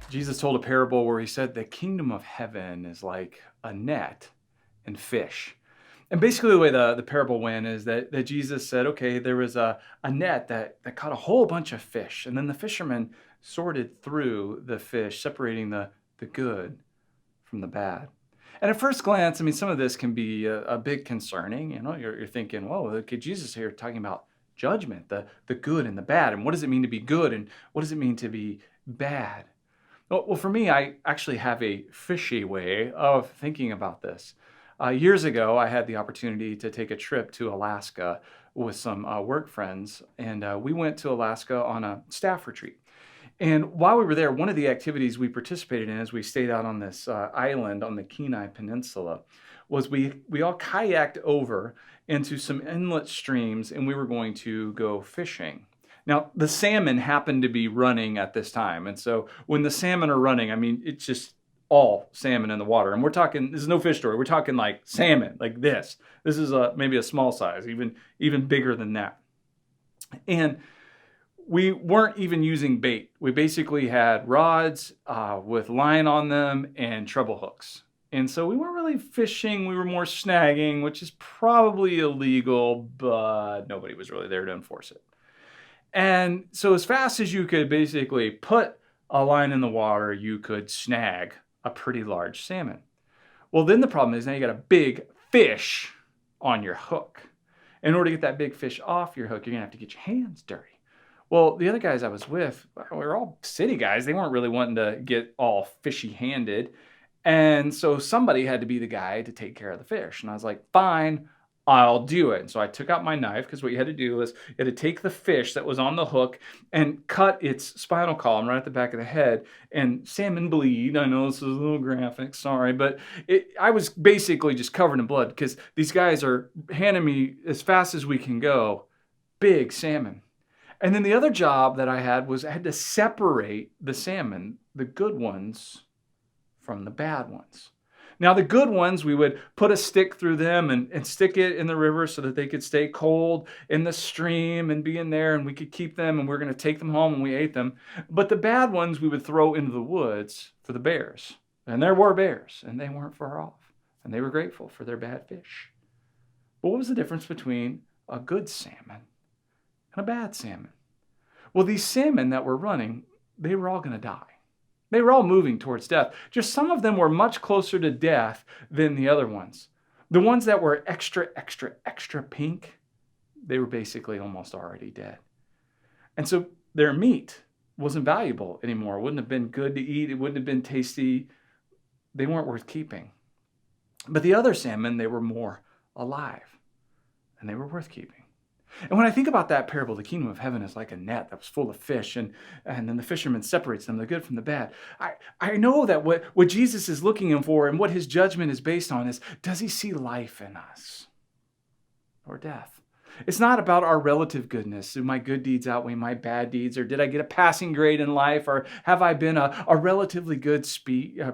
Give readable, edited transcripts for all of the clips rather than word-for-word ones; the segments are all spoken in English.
Jesus told a parable where he said the kingdom of heaven is like a net and fish. And basically the way the parable went is that Jesus said, okay, there was a net that caught a whole bunch of fish. And then the fishermen sorted through the fish, separating the good from the bad. And at first glance, I mean, some of this can be a bit concerning. You know, you're thinking, whoa, okay, Jesus here talking about judgment, the good and the bad. And what does it mean to be good? And what does it mean to be bad? Well, for me, I actually have a fishy way of thinking about this. Years ago, I had the opportunity to take a trip to Alaska with some work friends, and we went to Alaska on a staff retreat. And while we were there, one of the activities we participated in as we stayed out on this island on the Kenai Peninsula was we all kayaked over into some inlet streams and we were going to go fishing. Now, the salmon happened to be running at this time. And so when the salmon are running, I mean, it's just all salmon in the water. And we're talking, this is no fish story. We're talking like salmon, like this. This is maybe a small size, even bigger than that. And we weren't even using bait. We basically had rods with line on them and treble hooks. And so we weren't really fishing, we were more snagging, which is probably illegal, but nobody was really there to enforce it. And so as fast as you could basically put a line in the water, you could snag a pretty large salmon. Well, then the problem is now you got a big fish on your hook. In order to get that big fish off your hook, you're gonna have to get your hands dirty. Well, the other guys I was with, we were all city guys. They weren't really wanting to get all fishy handed. And so somebody had to be the guy to take care of the fish. And I was like, fine, I'll do it. And so I took out my knife because what you had to do was you had to take the fish that was on the hook and cut its spinal column right at the back of the head. And salmon bleed. I know this is a little graphic, sorry, but I was basically just covered in blood because these guys are handing me as fast as we can go, big salmon. And then the other job that I had was I had to separate the salmon, the good ones, from the bad ones. Now, the good ones, we would put a stick through them and stick it in the river so that they could stay cold in the stream and be in there and we could keep them and we we're going to take them home and we ate them. But the bad ones we would throw into the woods for the bears. And there were bears and they weren't far off. And they were grateful for their bad fish. But what was the difference between a good salmon and a bad salmon? Well, these salmon that were running, they were all going to die. They were all moving towards death. Just some of them were much closer to death than the other ones. The ones that were extra, extra, extra pink, they were basically almost already dead. And so their meat wasn't valuable anymore. It wouldn't have been good to eat. It wouldn't have been tasty. They weren't worth keeping. But the other salmon, they were more alive and they were worth keeping. And when I think about that parable, the kingdom of heaven is like a net that was full of fish, and then the fisherman separates them, the good from the bad. I know that what Jesus is looking for and what his judgment is based on is, does he see life in us or death? It's not about our relative goodness. Do my good deeds outweigh my bad deeds? Or did I get a passing grade in life? Or have I been a relatively good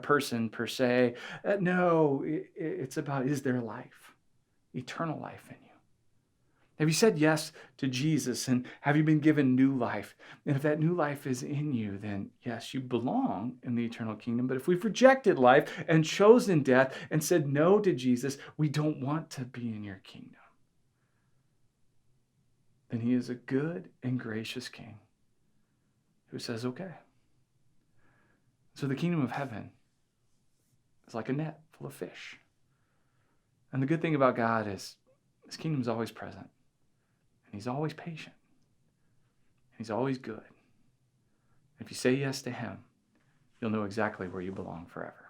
person per se? No, it's about, is there life, eternal life in you? Have you said yes to Jesus and have you been given new life? And if that new life is in you, then yes, you belong in the eternal kingdom. But if we've rejected life and chosen death and said no to Jesus, we don't want to be in your kingdom. Then he is a good and gracious king who says, okay. So the kingdom of heaven is like a net full of fish. And the good thing about God is his kingdom is always present. He's always patient. He's always good. If you say yes to him, you'll know exactly where you belong forever.